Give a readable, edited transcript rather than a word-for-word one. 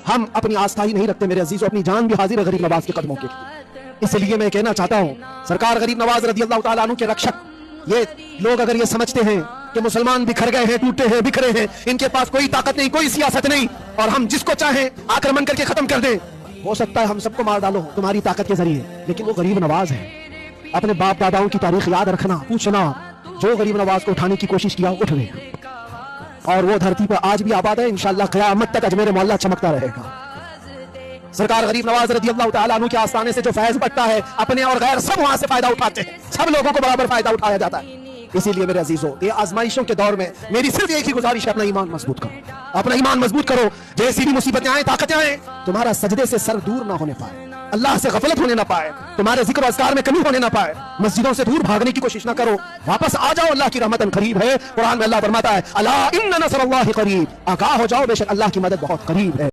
हम अपनी आस्था ही नहीं रखते मेरे अजीजों, अपनी जान भी हाजिर है गरीब नवाज के कदमों के। इसलिए मैं कहना चाहता हूँ, सरकार गरीब नवाज रज़ी अल्लाह तआला अन्हु के रक्षक, ये लोग अगर ये समझते हैं कि मुसलमान बिखर गए हैं, टूटे हैं, बिखरे हैं, इनके पास कोई ताकत नहीं, कोई सियासत नहीं, और हम जिसको चाहें आक्रमण करके खत्म कर दें, हो सकता है हम सबको मार डालो तुम्हारी ताकत के जरिए, लेकिन वो गरीब नवाज है। अपने बाप दादाओं की तारीख याद रखना, पूछना, जो गरीब नवाज को उठाने की कोशिश किया उठ गया, और वो धरती पर आज भी आबाद है। इंशाअल्लाह क़यामत तक अजमेर मोहल्ला चमकता रहेगा। सरकार गरीब नवाज रज़ी अल्लाह तआला अन्हु के आस्थाने से जो फैज बढ़ता है, अपने और गैर सब वहां से फायदा उठाते हैं, सब लोगों को बराबर फायदा उठाया जाता है। इसीलिए मेरे अजीजों, ये आजमाइशों के दौर में मेरी सिर्फ एक ही गुजारिश है, अपना ईमान मजबूत करो, अपना ईमान मजबूत करो। जैसी भी मुसीबतें आए, ताकतें आए, तुम्हारा सजदे से सर दूर ना होने पाए, अल्लाह से गफलत होने ना पाए, तुम्हारे जिक्र अज़कार में कमी होने ना पाए, मस्जिदों से दूर भागने की कोशिश ना करो, वापस आ जाओ, अल्लाह की रहमत करीब है। कुरान में अल्लाह फरमाता है, अला इन्न नसरुल्लाहि करीब, आगाह हो जाओ, बेशक अल्लाह की मदद बहुत करीब है।